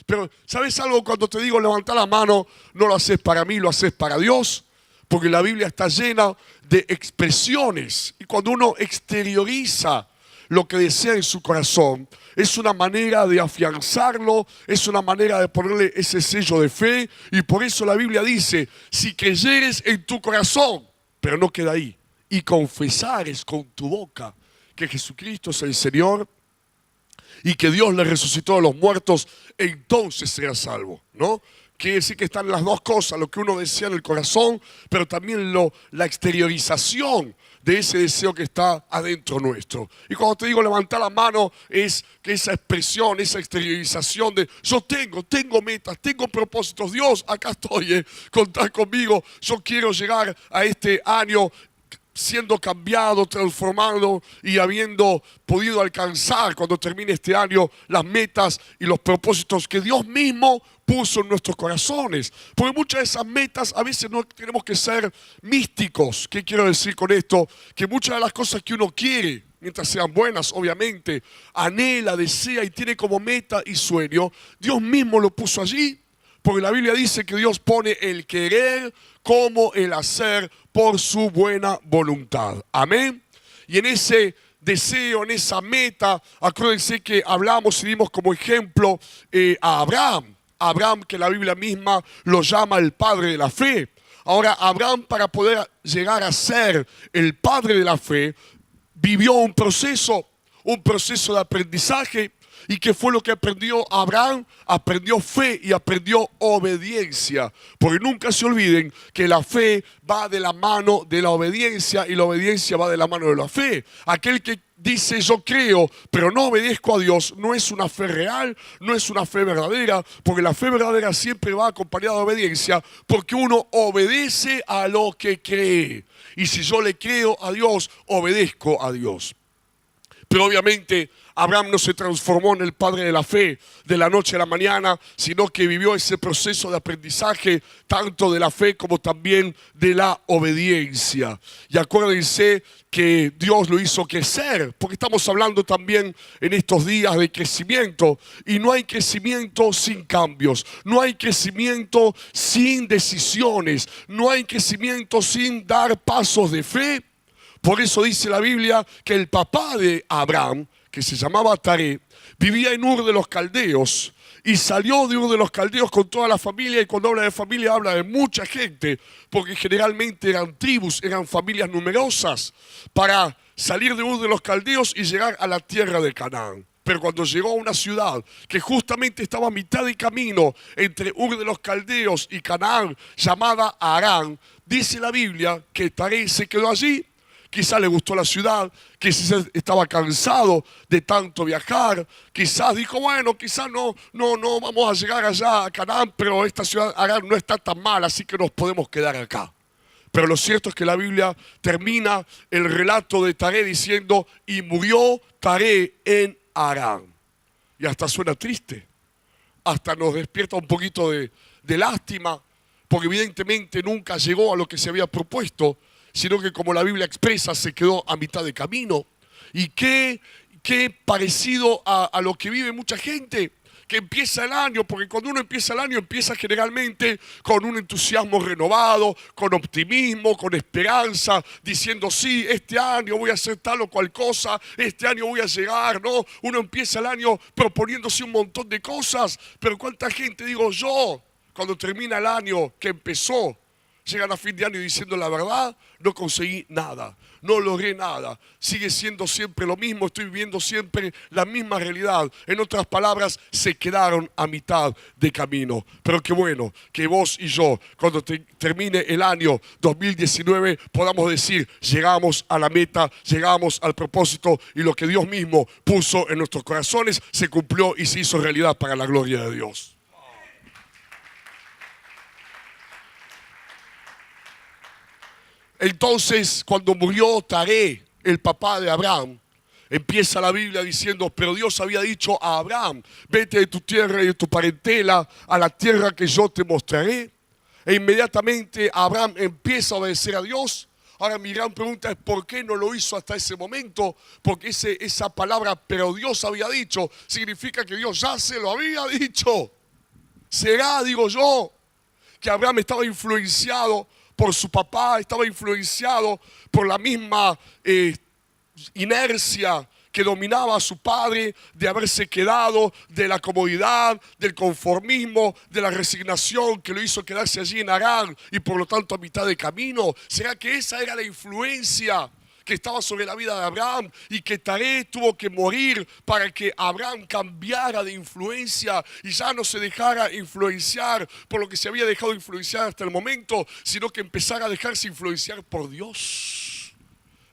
Pero, ¿sabes algo? Cuando te digo levantar la mano, no lo haces para mí, lo haces para Dios. Porque la Biblia está llena de expresiones. Y cuando uno exterioriza lo que desea en su corazón, es una manera de afianzarlo, es una manera de ponerle ese sello de fe. Y por eso la Biblia dice, si creyeres en tu corazón, pero no queda ahí, y confesares con tu boca que Jesucristo es el Señor, y que Dios le resucitó de los muertos, entonces será salvo, ¿no? Quiere decir que están las dos cosas, lo que uno desea en el corazón, pero también la exteriorización de ese deseo que está adentro nuestro. Y cuando te digo levantar la mano, es que esa expresión, esa exteriorización de yo tengo metas, tengo propósitos. Dios, acá estoy, contad conmigo. Yo quiero llegar a este año siendo cambiado, transformado y habiendo podido alcanzar cuando termine este año las metas y los propósitos que Dios mismo puso en nuestros corazones. Porque muchas de esas metas a veces no tenemos que ser místicos. ¿Qué quiero decir con esto? Que muchas de las cosas que uno quiere, mientras sean buenas, obviamente, anhela, desea y tiene como meta y sueño, Dios mismo lo puso allí. Porque la Biblia dice que Dios pone el querer como el hacer por su buena voluntad. Amén. Y en ese deseo, en esa meta, acuérdense que hablamos y dimos como ejemplo a Abraham. Abraham, que la Biblia misma lo llama el padre de la fe. Ahora, Abraham, para poder llegar a ser el padre de la fe, vivió un proceso de aprendizaje. ¿Y qué fue lo que aprendió Abraham? Aprendió fe y aprendió obediencia. Porque nunca se olviden que la fe va de la mano de la obediencia y la obediencia va de la mano de la fe. Aquel que dice yo creo, pero no obedezco a Dios, no es una fe real, no es una fe verdadera, porque la fe verdadera siempre va acompañada de obediencia, porque uno obedece a lo que cree. Y si yo le creo a Dios, obedezco a Dios. Pero obviamente Abraham no se transformó en el padre de la fe de la noche a la mañana, sino que vivió ese proceso de aprendizaje tanto de la fe como también de la obediencia. Y acuérdense que Dios lo hizo crecer, porque estamos hablando también en estos días de crecimiento. Y no hay crecimiento sin cambios, no hay crecimiento sin decisiones, no hay crecimiento sin dar pasos de fe. Por eso dice la Biblia que el papá de Abraham, que se llamaba Taré, vivía en Ur de los Caldeos y salió de Ur de los Caldeos con toda la familia. Y cuando habla de familia habla de mucha gente, porque generalmente eran tribus, eran familias numerosas, para salir de Ur de los Caldeos y llegar a la tierra de Canaán. Pero cuando llegó a una ciudad que justamente estaba a mitad de camino entre Ur de los Caldeos y Canaán, llamada Harán, dice la Biblia que Taré se quedó allí. Quizás le gustó la ciudad, quizás estaba cansado de tanto viajar, quizás dijo, bueno, quizás no vamos a llegar allá a Canaán, pero esta ciudad Harán no está tan mal, así que nos podemos quedar acá. Pero lo cierto es que la Biblia termina el relato de Taré diciendo, y murió Taré en Harán. Y hasta suena triste, hasta nos despierta un poquito de lástima, porque evidentemente nunca llegó a lo que se había propuesto, sino que, como la Biblia expresa, se quedó a mitad de camino. Y qué parecido a lo que vive mucha gente, que empieza el año, porque cuando uno empieza el año, empieza generalmente con un entusiasmo renovado, con optimismo, con esperanza, diciendo, sí, este año voy a hacer tal o cual cosa, este año voy a llegar, ¿no? Uno empieza el año proponiéndose un montón de cosas, pero ¿cuánta gente, digo yo, cuando termina el año que empezó, llegan a fin de año diciendo la verdad, no conseguí nada, no logré nada, sigue siendo siempre lo mismo, estoy viviendo siempre la misma realidad? En otras palabras, se quedaron a mitad de camino. Pero qué bueno que vos y yo, cuando termine el año 2019, podamos decir, llegamos a la meta, llegamos al propósito, y lo que Dios mismo puso en nuestros corazones se cumplió y se hizo realidad para la gloria de Dios. Entonces, cuando murió Taré, el papá de Abraham, empieza la Biblia diciendo, pero Dios había dicho a Abraham, vete de tu tierra y de tu parentela a la tierra que yo te mostraré. E inmediatamente Abraham empieza a obedecer a Dios. Ahora mi gran pregunta es ¿por qué no lo hizo hasta ese momento? Porque esa palabra, pero Dios había dicho, significa que Dios ya se lo había dicho. Será, digo yo, que Abraham estaba influenciado por su papá, estaba influenciado por la misma inercia que dominaba a su padre, de haberse quedado, de la comodidad, del conformismo, de la resignación que lo hizo quedarse allí en Harán y por lo tanto a mitad de camino. ¿Será que esa era la influencia que estaba sobre la vida de Abraham y que Taré tuvo que morir para que Abraham cambiara de influencia y ya no se dejara influenciar por lo que se había dejado influenciar hasta el momento, sino que empezara a dejarse influenciar por Dios?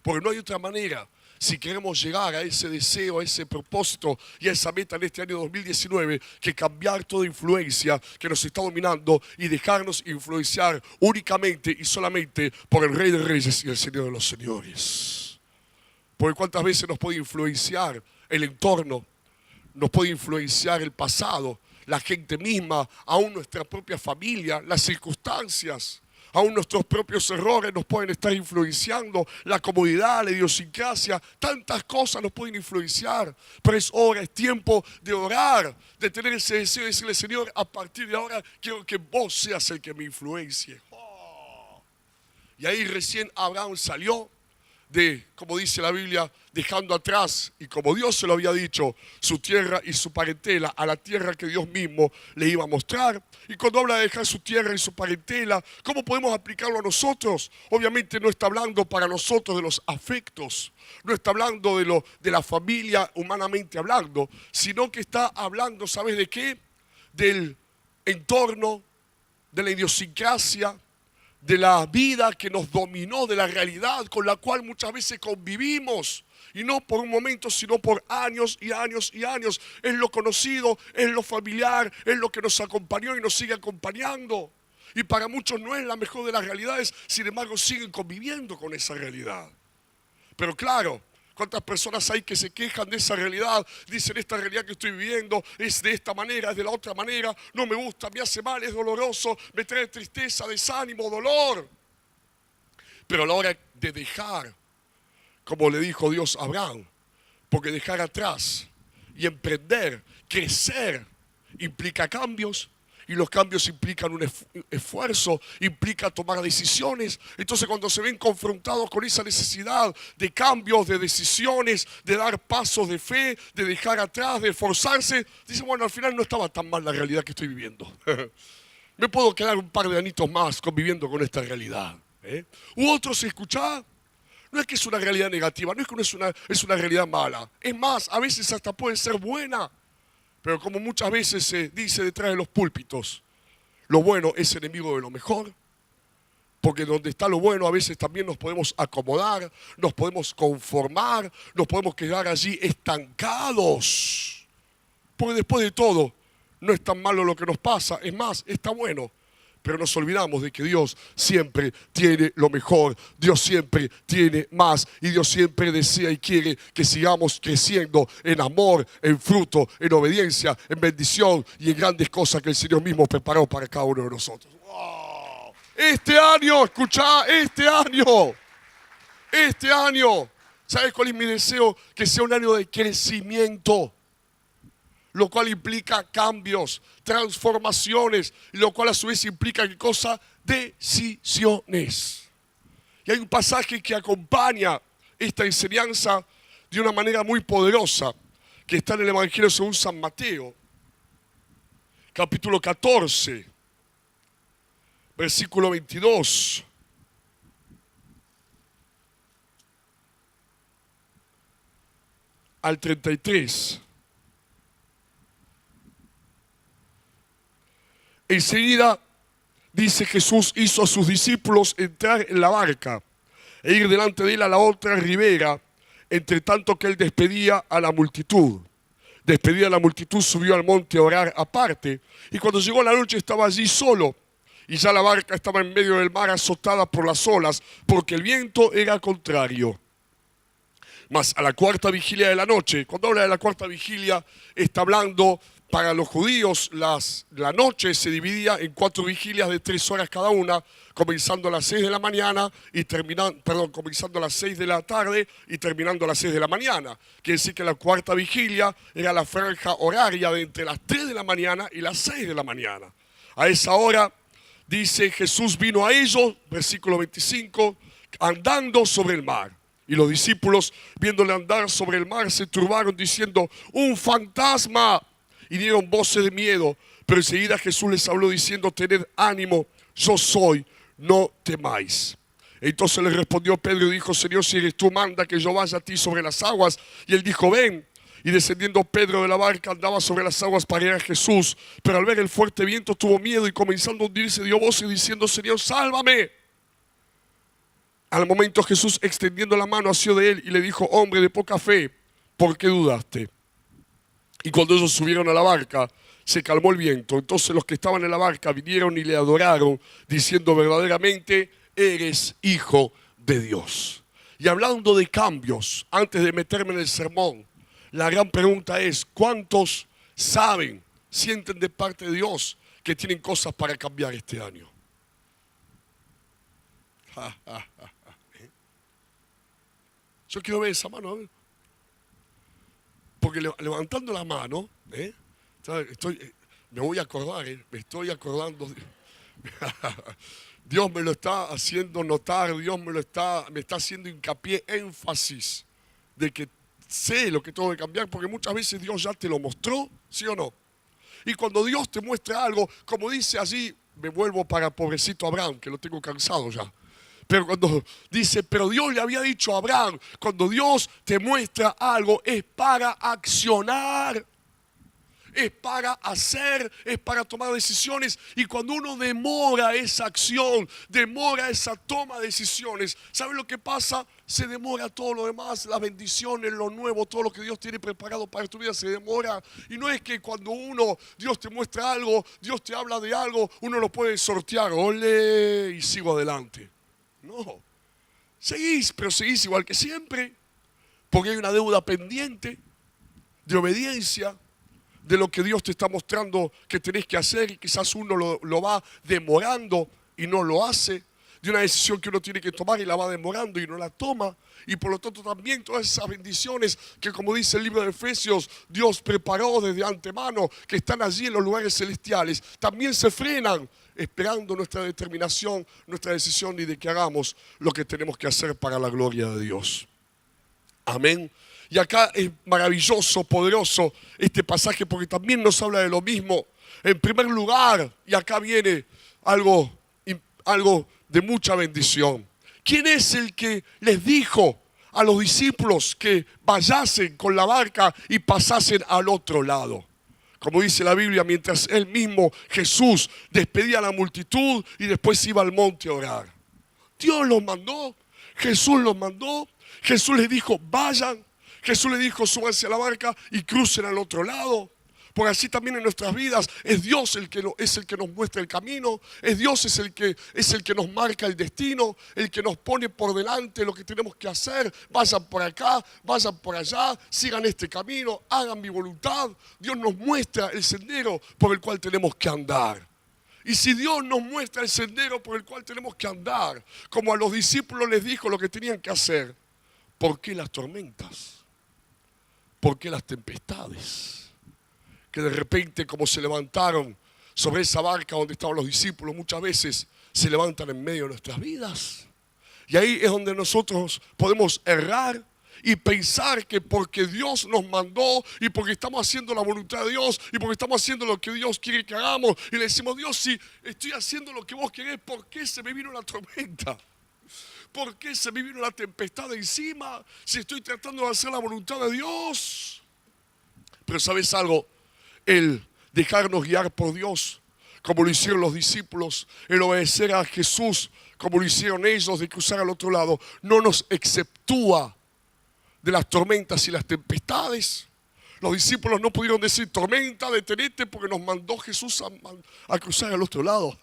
Porque no hay otra manera. Si queremos llegar a ese deseo, a ese propósito y a esa meta en este año 2019, que cambiar toda influencia que nos está dominando y dejarnos influenciar únicamente y solamente por el Rey de Reyes y el Señor de los Señores. Porque cuántas veces nos puede influenciar el entorno, nos puede influenciar el pasado, la gente misma, aún nuestra propia familia, las circunstancias. Aún nuestros propios errores nos pueden estar influenciando, la comodidad, la idiosincrasia, tantas cosas nos pueden influenciar. Pero es hora, es tiempo de orar, de tener ese deseo de decirle, Señor, a partir de ahora quiero que vos seas el que me influencie. Y ahí recién Abraham salió de, como dice la Biblia, dejando atrás, y como Dios se lo había dicho, su tierra y su parentela, a la tierra que Dios mismo le iba a mostrar. Y cuando habla de dejar su tierra y su parentela, ¿cómo podemos aplicarlo a nosotros? Obviamente no está hablando para nosotros de los afectos, no está hablando de la familia humanamente hablando, sino que está hablando, ¿sabes de qué? Del entorno, de la idiosincrasia, de la vida que nos dominó, de la realidad con la cual muchas veces convivimos. Y no por un momento, sino por años y años y años. Es lo conocido, es lo familiar, es lo que nos acompañó y nos sigue acompañando. Y para muchos no es la mejor de las realidades, sin embargo siguen conviviendo con esa realidad. Pero claro, ¿cuántas personas hay que se quejan de esa realidad? Dicen, esta realidad que estoy viviendo es de esta manera, es de la otra manera, no me gusta, me hace mal, es doloroso, me trae tristeza, desánimo, dolor. Pero a la hora de dejar, como le dijo Dios a Abraham, porque dejar atrás y emprender, crecer, implica cambios. Y los cambios implican un esfuerzo, implica tomar decisiones. Entonces cuando se ven confrontados con esa necesidad de cambios, de decisiones, de dar pasos de fe, de dejar atrás, de esforzarse, dicen, bueno, al final no estaba tan mal la realidad que estoy viviendo. Me puedo quedar un par de añitos más conviviendo con esta realidad. U otros, escuchá, no es que es una realidad negativa, no es que es una realidad mala. Es más, a veces hasta puede ser buena. Pero como muchas veces se dice detrás de los púlpitos, lo bueno es enemigo de lo mejor, porque donde está lo bueno a veces también nos podemos acomodar, nos podemos conformar, nos podemos quedar allí estancados. Porque después de todo, no es tan malo lo que nos pasa, es más, está bueno. Pero nos olvidamos de que Dios siempre tiene lo mejor, Dios siempre tiene más y Dios siempre desea y quiere que sigamos creciendo en amor, en fruto, en obediencia, en bendición y en grandes cosas que el Señor mismo preparó para cada uno de nosotros. ¡Wow! Este año, escuchá, este año, ¿sabes cuál es mi deseo? Que sea un año de crecimiento. Lo cual implica cambios, transformaciones, lo cual a su vez implica ¿qué cosa? Decisiones. Y hay un pasaje que acompaña esta enseñanza de una manera muy poderosa, que está en el Evangelio según San Mateo, capítulo 14, versículo 22. Al 33. Enseguida, dice, Jesús hizo a sus discípulos entrar en la barca e ir delante de él a la otra ribera, entre tanto que él despedía a la multitud. Despedida a la multitud, subió al monte a orar aparte, y cuando llegó la noche estaba allí solo, y ya la barca estaba en medio del mar azotada por las olas, porque el viento era contrario. Mas a la cuarta vigilia de la noche, cuando habla de la cuarta vigilia, está hablando Para los judíos la noche se dividía en 4 vigilias de 3 horas cada una, comenzando a las 6 de la mañana y comenzando a las 6 de la tarde y terminando a las 6 de la mañana. Quiere decir que la 4ª vigilia era la franja horaria de entre las 3 de la mañana y las 6 de la mañana. A esa hora, dice, Jesús vino a ellos, versículo 25, andando sobre el mar. Y los discípulos, viéndole andar sobre el mar, se turbaron diciendo, ¡un fantasma! Y dieron voces de miedo, pero enseguida Jesús les habló diciendo, tened ánimo, yo soy, no temáis. Entonces le respondió Pedro y dijo, Señor, si eres tú, manda que yo vaya a ti sobre las aguas. Y él dijo, ven. Y descendiendo Pedro de la barca andaba sobre las aguas para ir a Jesús, pero al ver el fuerte viento tuvo miedo y comenzando a hundirse dio voces diciendo, Señor, sálvame. Al momento Jesús, extendiendo la mano, asió de él y le dijo, hombre de poca fe, ¿por qué dudaste? Y cuando ellos subieron a la barca, se calmó el viento. Entonces los que estaban en la barca vinieron y le adoraron, diciendo, verdaderamente eres hijo de Dios. Y hablando de cambios, antes de meterme en el sermón, la gran pregunta es, ¿cuántos saben, sienten de parte de Dios que tienen cosas para cambiar este año? Yo quiero ver esa mano, ¿eh? Porque levantando la mano, me voy a acordar, me estoy acordando. Dios me lo está haciendo notar, Dios me está haciendo hincapié, énfasis de que sé lo que tengo que cambiar, porque muchas veces Dios ya te lo mostró, ¿sí o no? Y cuando Dios te muestra algo, como dice allí, me vuelvo para pobrecito Abraham, que lo tengo cansado ya. Pero cuando dice, pero Dios le había dicho a Abraham, cuando Dios te muestra algo es para accionar, es para hacer, es para tomar decisiones. Y cuando uno demora esa acción, demora esa toma de decisiones, ¿sabe lo que pasa? Se demora todo lo demás, las bendiciones, lo nuevo, todo lo que Dios tiene preparado para tu vida se demora. Y no es que cuando Dios te muestra algo, Dios te habla de algo, uno lo puede sortear, ole, y sigo adelante. No, seguís, pero seguís igual que siempre, porque hay una deuda pendiente de obediencia, de lo que Dios te está mostrando que tenés que hacer y quizás uno lo va demorando y no lo hace, de una decisión que uno tiene que tomar y la va demorando y no la toma, y por lo tanto también todas esas bendiciones que, como dice el libro de Efesios, Dios preparó desde antemano, que están allí en los lugares celestiales, también se frenan esperando nuestra determinación, nuestra decisión y de que hagamos lo que tenemos que hacer para la gloria de Dios. Amén. Y acá es maravilloso, poderoso este pasaje porque también nos habla de lo mismo. En primer lugar, y acá viene algo de mucha bendición. ¿Quién es el que les dijo a los discípulos que vayasen con la barca y pasasen al otro lado? Como dice la Biblia, mientras él mismo, Jesús, despedía a la multitud y después iba al monte a orar. Dios los mandó, Jesús los mandó, Jesús les dijo, vayan. Jesús les dijo, súbanse a la barca y crucen al otro lado. Porque así también en nuestras vidas es Dios el que nos muestra el camino, es Dios es el que nos marca el destino, el que nos pone por delante lo que tenemos que hacer. Vayan por acá, vayan por allá, sigan este camino, hagan mi voluntad. Dios nos muestra el sendero por el cual tenemos que andar. Y si Dios nos muestra el sendero por el cual tenemos que andar, como a los discípulos les dijo lo que tenían que hacer, ¿por qué las tormentas? ¿Por qué las tempestades? Que de repente, como se levantaron sobre esa barca donde estaban los discípulos, muchas veces se levantan en medio de nuestras vidas. Y ahí es donde nosotros podemos errar y pensar que porque Dios nos mandó y porque estamos haciendo la voluntad de Dios y porque estamos haciendo lo que Dios quiere que hagamos y le decimos, Dios, si estoy haciendo lo que vos querés, ¿por qué se me vino la tormenta? ¿Por qué se me vino la tempestad encima si estoy tratando de hacer la voluntad de Dios? Pero ¿sabes algo? El dejarnos guiar por Dios, como lo hicieron los discípulos, el obedecer a Jesús, como lo hicieron ellos, de cruzar al otro lado, no nos exceptúa de las tormentas y las tempestades, Los discípulos no pudieron decir, tormenta, detenete, porque nos mandó Jesús a cruzar al otro lado.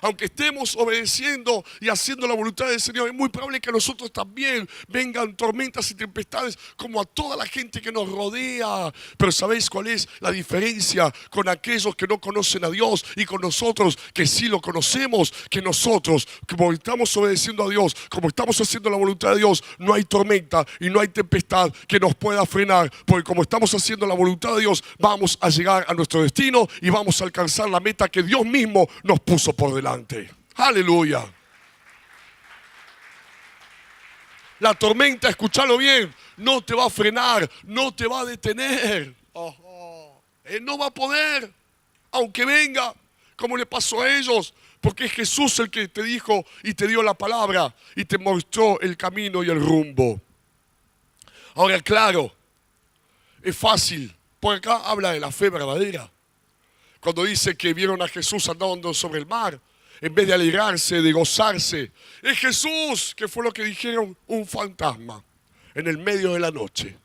Aunque estemos obedeciendo y haciendo la voluntad del Señor, es muy probable que a nosotros también vengan tormentas y tempestades como a toda la gente que nos rodea. Pero ¿sabéis cuál es la diferencia con aquellos que no conocen a Dios y con nosotros que sí lo conocemos? Que nosotros, como estamos obedeciendo a Dios, como estamos haciendo la voluntad de Dios, no hay tormenta y no hay tempestad que nos pueda frenar, porque como estamos haciendo la voluntad de Dios, vamos a llegar a nuestro destino y vamos a alcanzar la meta que Dios mismo nos puso por delante. Aleluya. La tormenta, escúchalo bien, no te va a frenar, no te va a detener. Él no va a poder, aunque venga, como le pasó a ellos, porque es Jesús el que te dijo y te dio la palabra y te mostró el camino y el rumbo. Ahora, claro, es fácil, por acá habla de la fe verdadera. Cuando dice que vieron a Jesús andando sobre el mar, en vez de alegrarse, de gozarse, es Jesús, que fue lo que dijeron, un fantasma en el medio de la noche.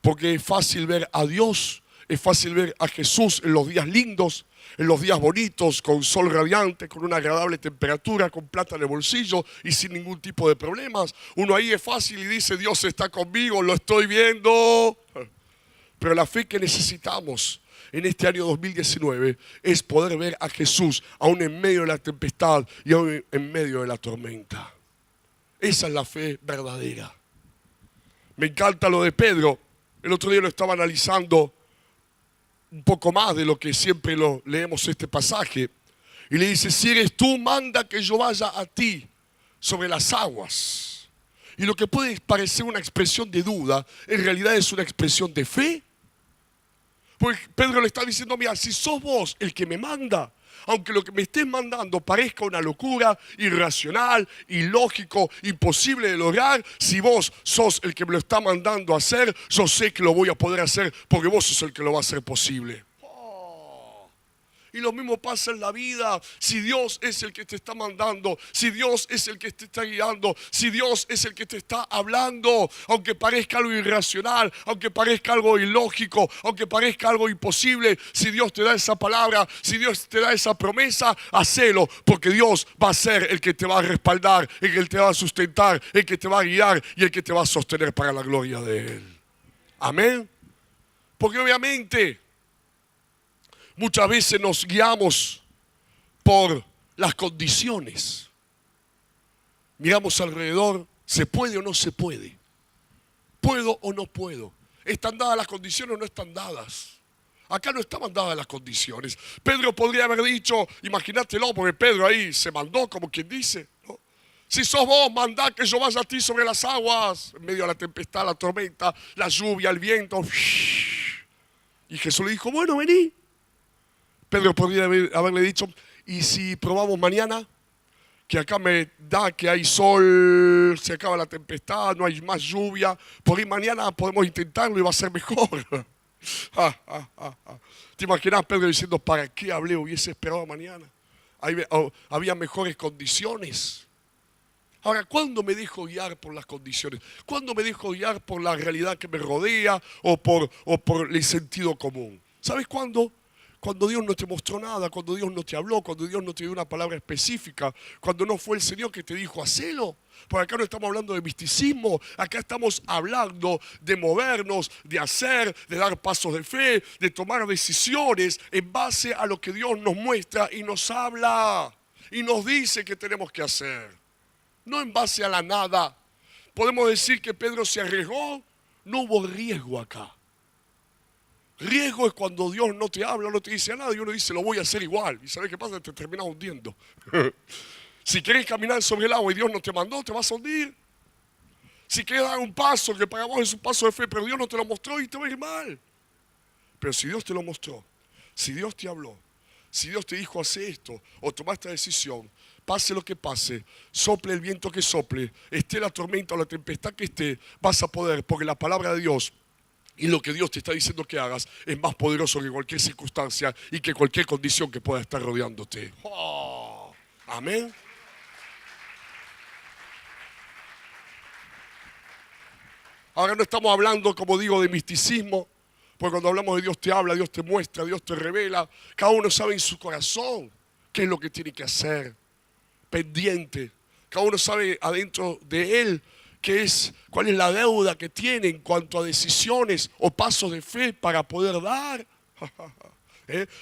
Porque es fácil ver a Dios, es fácil ver a Jesús en los días lindos, en los días bonitos, con sol radiante, con una agradable temperatura, con plata en el bolsillo y sin ningún tipo de problemas. Uno ahí es fácil y dice, Dios está conmigo, lo estoy viendo. Pero la fe que necesitamos en este año 2019 es poder ver a Jesús aún en medio de la tempestad y aún en medio de la tormenta. Esa es la fe verdadera. Me encanta lo de Pedro. El otro día lo estaba analizando un poco más de lo que siempre lo leemos este pasaje. Y le dice, si eres tú, manda que yo vaya a ti sobre las aguas. Y lo que puede parecer una expresión de duda, en realidad es una expresión de fe. Pues Pedro le está diciendo, mira, si sos vos el que me manda, aunque lo que me estés mandando parezca una locura, irracional, ilógico, imposible de lograr, si vos sos el que me lo está mandando a hacer, yo sé que lo voy a poder hacer porque vos sos el que lo va a hacer posible. Y lo mismo pasa en la vida. Si Dios es el que te está mandando, si Dios es el que te está guiando, si Dios es el que te está hablando, aunque parezca algo irracional, aunque parezca algo ilógico, aunque parezca algo imposible, si Dios te da esa palabra, si Dios te da esa promesa, hacelo, porque Dios va a ser el que te va a respaldar, el que te va a sustentar, el que te va a guiar y el que te va a sostener para la gloria de Él. Amén. Porque obviamente muchas veces nos guiamos por las condiciones. Miramos alrededor, ¿se puede o no se puede? ¿Puedo o no puedo? ¿Están dadas las condiciones o no están dadas? Acá no estaban dadas las condiciones. Pedro podría haber dicho, imagínatelo, porque Pedro ahí se mandó, como quien dice, ¿no? Si sos vos, mandá que yo vaya a ti sobre las aguas, en medio de la tempestad, la tormenta, la lluvia, el viento. Y Jesús le dijo, bueno, vení. Pedro podría haberle dicho, ¿y si probamos mañana? Que acá me da que hay sol, se acaba la tempestad, no hay más lluvia. Por ahí mañana podemos intentarlo y va a ser mejor. ¿Te imaginas Pedro diciendo, ¿para qué hablé? Hubiese esperado mañana. Había mejores condiciones. Ahora, ¿cuándo me dejo guiar por las condiciones? ¿Cuándo me dejo guiar por la realidad que me rodea o por el sentido común? ¿Sabes cuándo? Cuando Dios no te mostró nada, cuando Dios no te habló, cuando Dios no te dio una palabra específica, cuando no fue el Señor que te dijo, hacelo. Porque acá no estamos hablando de misticismo, acá estamos hablando de movernos, de hacer, de dar pasos de fe, de tomar decisiones en base a lo que Dios nos muestra y nos habla y nos dice que tenemos que hacer. No en base a la nada. Podemos decir que Pedro se arriesgó, no hubo riesgo acá. Riesgo es cuando Dios no te habla, no te dice nada y uno dice, lo voy a hacer igual. ¿Y sabes qué pasa? Te terminas hundiendo. Si quieres caminar sobre el agua y Dios no te mandó, te vas a hundir. Si quieres dar un paso, que para vos es un paso de fe, pero Dios no te lo mostró y te va a ir mal. Pero si Dios te lo mostró, si Dios te habló, si Dios te dijo, hace esto, o toma esta decisión, pase lo que pase, sople el viento que sople, esté la tormenta o la tempestad que esté, vas a poder, porque la palabra de Dios y lo que Dios te está diciendo que hagas es más poderoso que cualquier circunstancia y que cualquier condición que pueda estar rodeándote. Oh, amén. Ahora no estamos hablando, como digo, de misticismo, Porque cuando hablamos de Dios te habla, Dios te muestra, Dios te revela. Cada uno sabe en su corazón qué es lo que tiene que hacer. Pendiente. Cada uno sabe adentro de él cuál es la deuda que tiene en cuanto a decisiones o pasos de fe para poder dar.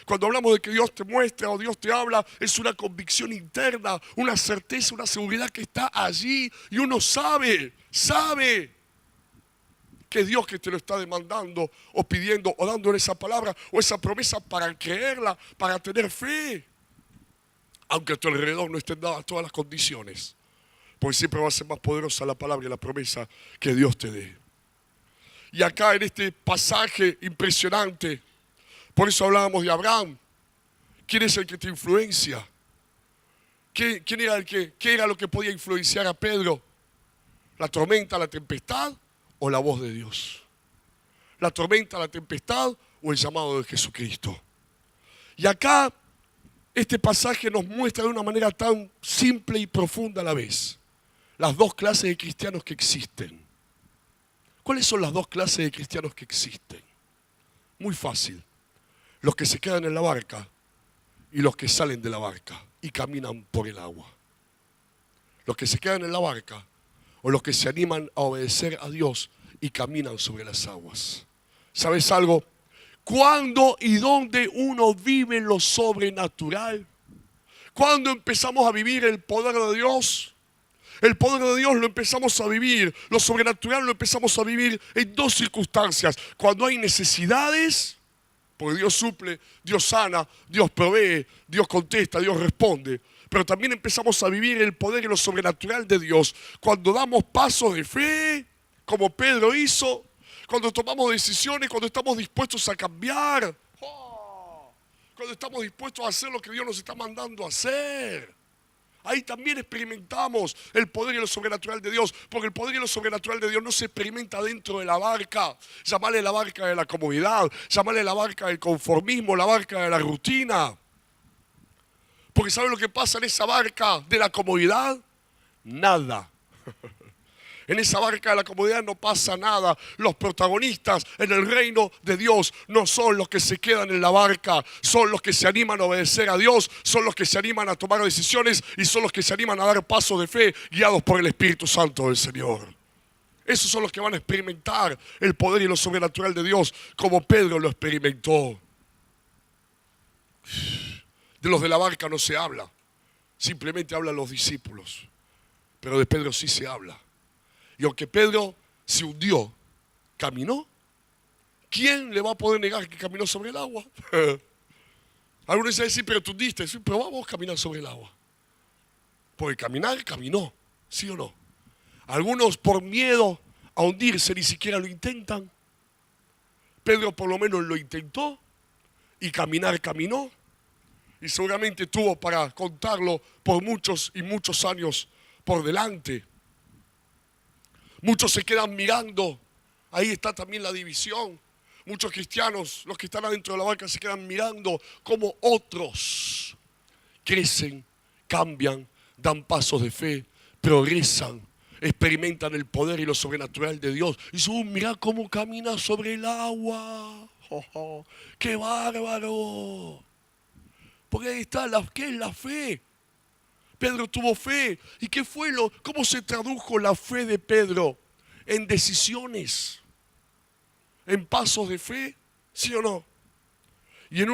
Cuando hablamos de que Dios te muestra o Dios te habla, es una convicción interna, una certeza, una seguridad que está allí y uno sabe que es Dios que te lo está demandando o pidiendo o dándole esa palabra o esa promesa para creerla, para tener fe. Aunque a tu alrededor no estén dadas todas las condiciones, porque siempre va a ser más poderosa la palabra y la promesa que Dios te dé. Y acá en este pasaje impresionante, por eso hablábamos de Abraham. ¿Quién es el que te influencia? ¿Qué era lo que podía influenciar a Pedro? ¿La tormenta, la tempestad o la voz de Dios? ¿La tormenta, la tempestad o el llamado de Jesucristo? Y acá este pasaje nos muestra de una manera tan simple y profunda a la vez las dos clases de cristianos que existen. ¿Cuáles son las dos clases de cristianos que existen? Muy fácil. Los que se quedan en la barca y los que salen de la barca y caminan por el agua. Los que se quedan en la barca o los que se animan a obedecer a Dios y caminan sobre las aguas. ¿Sabes algo? ¿Cuándo y dónde uno vive lo sobrenatural? ¿Cuándo empezamos a vivir el poder de Dios? El poder de Dios lo empezamos a vivir, lo sobrenatural lo empezamos a vivir en dos circunstancias. Cuando hay necesidades, porque Dios suple, Dios sana, Dios provee, Dios contesta, Dios responde. Pero también empezamos a vivir el poder y lo sobrenatural de Dios cuando damos pasos de fe, como Pedro hizo, cuando tomamos decisiones, cuando estamos dispuestos a cambiar, cuando estamos dispuestos a hacer lo que Dios nos está mandando a hacer. Ahí también experimentamos el poder y lo sobrenatural de Dios, porque el poder y lo sobrenatural de Dios no se experimenta dentro de la barca. Llamarle la barca de la comodidad, llamarle la barca del conformismo, la barca de la rutina. Porque ¿saben lo que pasa en esa barca de la comodidad? Nada. En esa barca de la comodidad no pasa nada. Los protagonistas en el reino de Dios no son los que se quedan en la barca, son los que se animan a obedecer a Dios, son los que se animan a tomar decisiones y son los que se animan a dar pasos de fe guiados por el Espíritu Santo del Señor. Esos son los que van a experimentar el poder y lo sobrenatural de Dios como Pedro lo experimentó. De los de la barca no se habla, simplemente hablan los discípulos, pero de Pedro sí se habla. Y aunque Pedro se hundió, caminó, ¿quién le va a poder negar que caminó sobre el agua? Algunos dicen, sí, pero tú hundiste. Sí, pero vamos a caminar sobre el agua. Porque caminar, caminó, ¿sí o no? Algunos por miedo a hundirse ni siquiera lo intentan. Pedro por lo menos lo intentó y caminar caminó. Y seguramente tuvo para contarlo por muchos y muchos años por delante. Muchos se quedan mirando, ahí está también la división. Muchos cristianos, los que están adentro de la barca, se quedan mirando cómo otros crecen, cambian, dan pasos de fe, progresan, experimentan el poder y lo sobrenatural de Dios. Y dicen, mirá cómo camina sobre el agua. Oh, ¡qué bárbaro! Porque ahí está, ¿qué es la fe? Pedro tuvo fe. ¿Y qué fue cómo se tradujo la fe de Pedro? En decisiones, en pasos de fe, ¿sí o no? Y en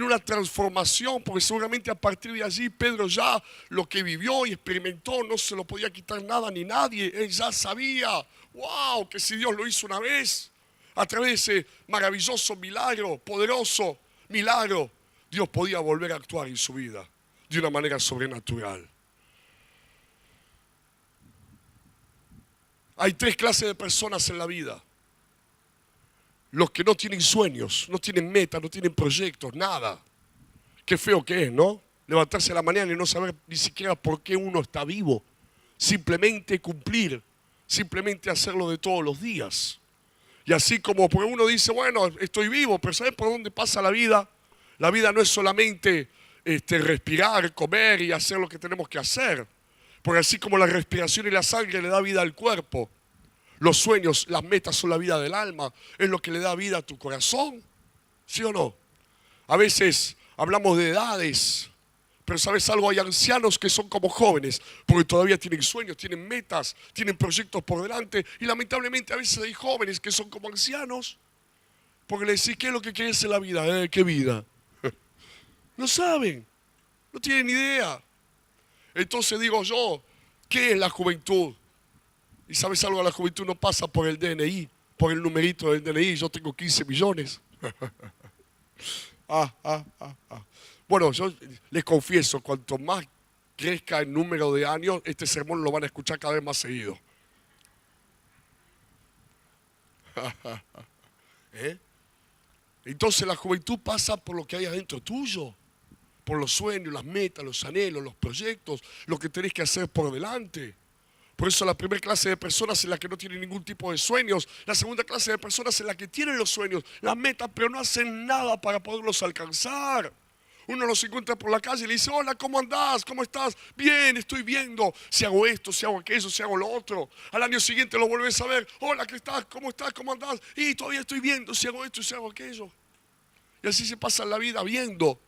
una transformación, porque seguramente a partir de allí Pedro ya lo que vivió y experimentó no se lo podía quitar nada ni nadie. Él ya sabía, wow, que si Dios lo hizo una vez, a través de ese maravilloso milagro, poderoso milagro, Dios podía volver a actuar en su vida de una manera sobrenatural. Hay tres clases de personas en la vida. Los que no tienen sueños, no tienen metas, no tienen proyectos, nada. Qué feo que es, ¿no? Levantarse a la mañana y no saber ni siquiera por qué uno está vivo. Simplemente cumplir, simplemente hacerlo de todos los días. Y así como porque uno dice, bueno, estoy vivo, pero ¿sabes por dónde pasa la vida? La vida no es solamente respirar, comer y hacer lo que tenemos que hacer. Porque así como la respiración y la sangre le da vida al cuerpo, Los sueños, las metas son la vida del alma. Es lo que le da vida a tu corazón. ¿Sí o no? A veces hablamos de edades. Pero ¿sabes algo? Hay ancianos que son como jóvenes, porque todavía tienen sueños, tienen metas, tienen proyectos por delante. Y lamentablemente a veces hay jóvenes que son como ancianos, porque le decís, ¿qué es lo que quieres en la vida? ¿Qué vida? No saben, no tienen idea. Entonces digo yo, ¿qué es la juventud? Y ¿sabes algo? La juventud no pasa por el DNI, por el numerito del DNI. Yo tengo 15 millones. Bueno, yo les confieso, cuanto más crezca el número de años, este sermón lo van a escuchar cada vez más seguido. ¿Eh? Entonces la juventud pasa por lo que hay adentro tuyo, por los sueños, las metas, los anhelos, los proyectos, lo que tenés que hacer por delante. Por eso la primera clase de personas es la que no tienen ningún tipo de sueños, la segunda clase de personas es la que tienen los sueños, las metas, pero no hacen nada para poderlos alcanzar. Uno los encuentra por la calle y le dice, hola, ¿cómo andás? ¿Cómo estás? Bien, estoy viendo si hago esto, si hago aquello, si hago lo otro. Al año siguiente lo volvés a ver, hola, ¿qué estás? ¿Cómo estás? ¿Cómo andás? Y todavía estoy viendo si hago esto, si hago aquello. Y así se pasa la vida viendo,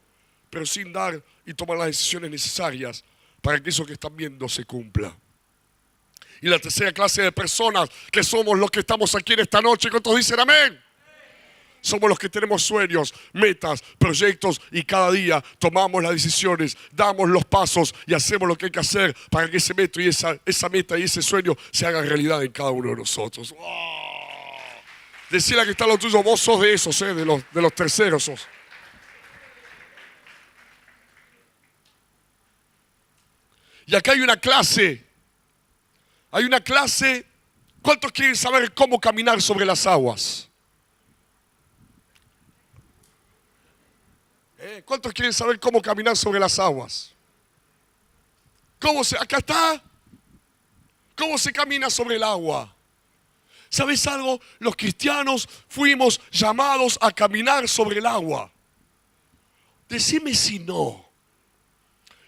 pero sin dar y tomar las decisiones necesarias para que eso que están viendo se cumpla. Y la tercera clase de personas que somos los que estamos aquí en esta noche, ¿cuántos dicen amén? Somos los que tenemos sueños, metas, proyectos y cada día tomamos las decisiones, damos los pasos y hacemos lo que hay que hacer para que ese meta y esa meta y ese sueño se hagan realidad en cada uno de nosotros. ¡Oh! Decirle a que está lo tuyo, vos sos de esos, de los terceros sos. Y acá hay una clase, ¿cuántos quieren saber cómo caminar sobre las aguas? ¿Cuántos quieren saber cómo caminar sobre las aguas? Acá está. ¿Cómo se camina sobre el agua? ¿Sabes algo? Los cristianos fuimos llamados a caminar sobre el agua. Decime si no.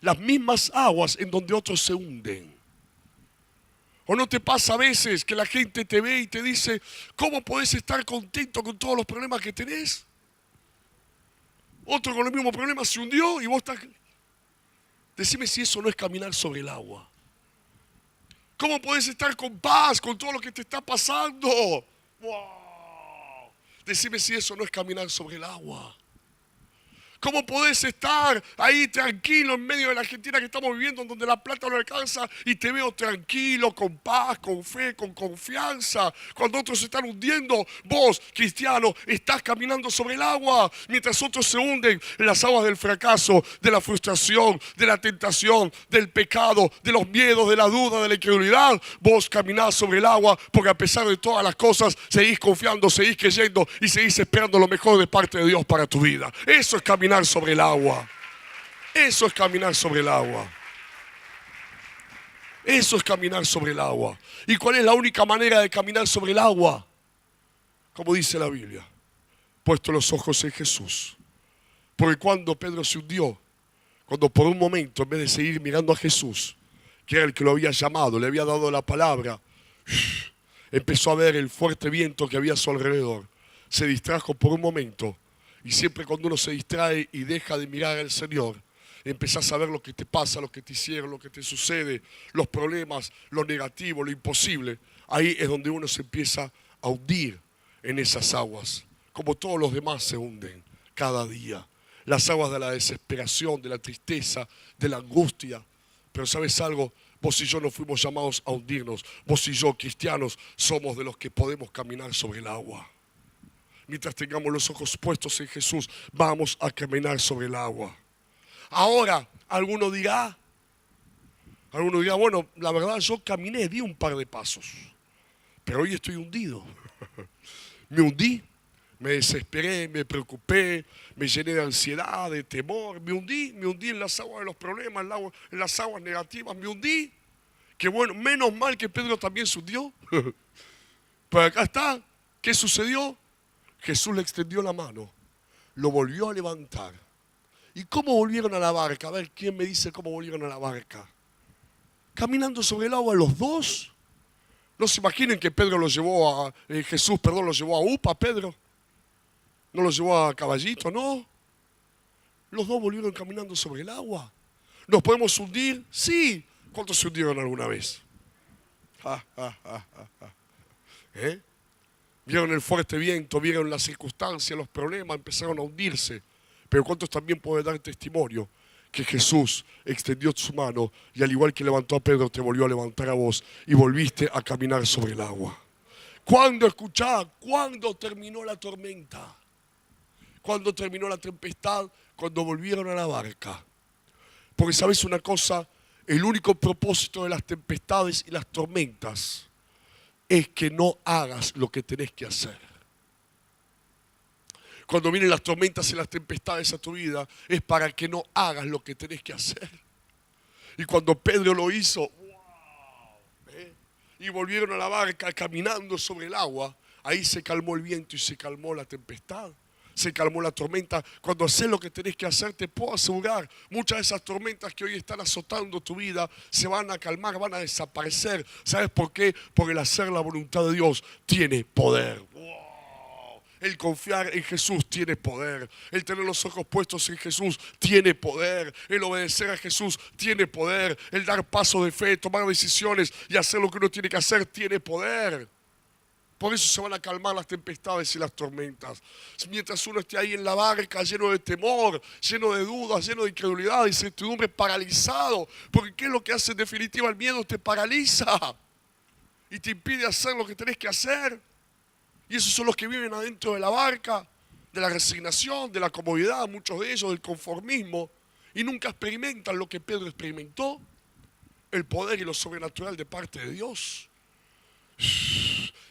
Las mismas aguas en donde otros se hunden. ¿O no te pasa a veces que la gente te ve y te dice, ¿cómo podés estar contento con todos los problemas que tenés? Otro con los mismos problemas se hundió y vos estás... Decime si eso no es caminar sobre el agua. ¿Cómo podés estar con paz con todo lo que te está pasando? ¡Wow! Decime si eso no es caminar sobre el agua. ¿Cómo podés estar ahí tranquilo en medio de la Argentina que estamos viviendo, en donde la plata no alcanza y te veo tranquilo, con paz, con fe, con confianza? Cuando otros se están hundiendo, vos, cristiano, estás caminando sobre el agua, mientras otros se hunden en las aguas del fracaso, de la frustración, de la tentación, del pecado, de los miedos, de la duda, de la incredulidad. Vos caminás sobre el agua porque a pesar de todas las cosas, seguís confiando, seguís creyendo y seguís esperando lo mejor de parte de Dios para tu vida. Eso es caminar sobre el agua. Eso es caminar sobre el agua. Eso es caminar sobre el agua. ¿Y cuál es la única manera de caminar sobre el agua? Como dice la Biblia, puesto los ojos en Jesús. Porque cuando Pedro se hundió, cuando por un momento, en vez de seguir mirando a Jesús, que era el que lo había llamado, le había dado la palabra, empezó a ver el fuerte viento que había a su alrededor. Se distrajo por un momento. Y siempre cuando uno se distrae y deja de mirar al Señor, empezás a ver lo que te pasa, lo que te hicieron, lo que te sucede, los problemas, lo negativo, lo imposible. Ahí es donde uno se empieza a hundir en esas aguas, como todos los demás se hunden cada día. Las aguas de la desesperación, de la tristeza, de la angustia. Pero ¿sabes algo? Vos y yo no fuimos llamados a hundirnos. Vos y yo, cristianos, somos de los que podemos caminar sobre el agua. Mientras tengamos los ojos puestos en Jesús, vamos a caminar sobre el agua. Ahora, alguno dirá, bueno, la verdad yo caminé, di un par de pasos, pero hoy estoy hundido. Me hundí, me desesperé, me preocupé, me llené de ansiedad, de temor, me hundí en las aguas de los problemas, en las aguas negativas, me hundí. Que bueno, menos mal que Pedro también se hundió. Pero acá está, ¿qué sucedió? Jesús le extendió la mano, lo volvió a levantar. ¿Y cómo volvieron a la barca? A ver, ¿quién me dice cómo volvieron a la barca? Caminando sobre el agua los dos. No se imaginen que Pedro lo llevó a, Jesús, perdón, lo llevó a UPA, Pedro. No lo llevó a caballito, no. Los dos volvieron caminando sobre el agua. ¿Nos podemos hundir? Sí. ¿Cuántos se hundieron alguna vez? ¿Eh? Vieron el fuerte viento, vieron las circunstancias, los problemas, empezaron a hundirse. Pero ¿cuántos también pueden dar testimonio que Jesús extendió su mano y al igual que levantó a Pedro, te volvió a levantar a vos y volviste a caminar sobre el agua? ¿Cuándo escuchá? ¿Cuándo terminó la tormenta? ¿Cuándo terminó la tempestad? Cuando volvieron a la barca. Porque sabes una cosa, el único propósito de las tempestades y las tormentas es que no hagas lo que tenés que hacer. Cuando vienen las tormentas y las tempestades a tu vida, es para que no hagas lo que tenés que hacer. Y cuando Pedro lo hizo, ¡wow! Y volvieron a la barca caminando sobre el agua, ahí se calmó el viento y se calmó la tempestad. Se calmó la tormenta. Cuando haces lo que tenés que hacer, te puedo asegurar, muchas de esas tormentas que hoy están azotando tu vida se van a calmar, van a desaparecer. ¿Sabes por qué? Porque el hacer la voluntad de Dios tiene poder. ¡Wow! El confiar en Jesús tiene poder. El tener los ojos puestos en Jesús tiene poder. El obedecer a Jesús tiene poder. El dar pasos de fe, tomar decisiones y hacer lo que uno tiene que hacer tiene poder. Por eso se van a calmar las tempestades y las tormentas. Mientras uno esté ahí en la barca lleno de temor, lleno de dudas, lleno de incredulidad, de incertidumbre, paralizado. Porque ¿qué es lo que hace en definitiva el miedo? Te paraliza y te impide hacer lo que tenés que hacer. Y esos son los que viven adentro de la barca, de la resignación, de la comodidad, muchos de ellos del conformismo. Y nunca experimentan lo que Pedro experimentó, el poder y lo sobrenatural de parte de Dios.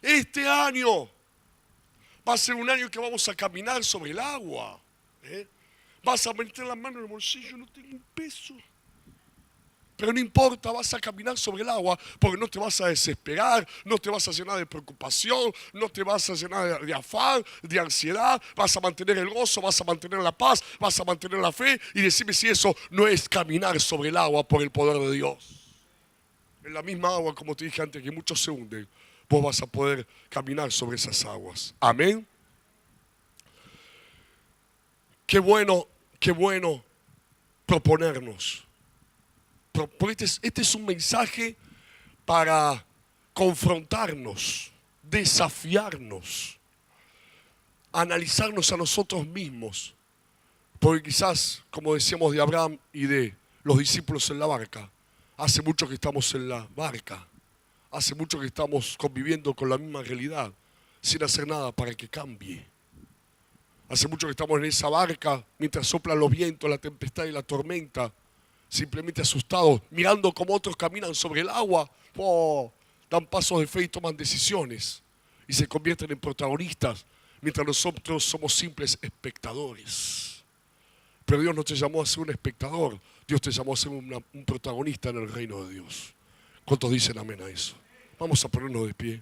Este año va a ser un año que vamos a caminar sobre el agua. Vas a meter la mano en el bolsillo, no tengo un peso. Pero no importa, vas a caminar sobre el agua porque no te vas a desesperar, no te vas a llenar de preocupación, no te vas a llenar de afán, de ansiedad. Vas a mantener el gozo, vas a mantener la paz, vas a mantener la fe. Y decime si eso no es caminar sobre el agua por el poder de Dios. En la misma agua, como te dije antes, que muchos se hunden, vos vas a poder caminar sobre esas aguas. Amén. Qué bueno proponernos. Porque este es un mensaje para confrontarnos, desafiarnos, analizarnos a nosotros mismos. Porque quizás, como decíamos de Abraham y de los discípulos en la barca, hace mucho que estamos en la barca. Hace mucho que estamos conviviendo con la misma realidad, sin hacer nada para que cambie. Hace mucho que estamos en esa barca, mientras soplan los vientos, la tempestad y la tormenta, simplemente asustados, mirando cómo otros caminan sobre el agua, dan pasos de fe y toman decisiones, y se convierten en protagonistas, mientras nosotros somos simples espectadores. Pero Dios no te llamó a ser un espectador, Dios te llamó a ser un protagonista en el reino de Dios. ¿Cuántos dicen amén a eso? Vamos a ponernos de pie.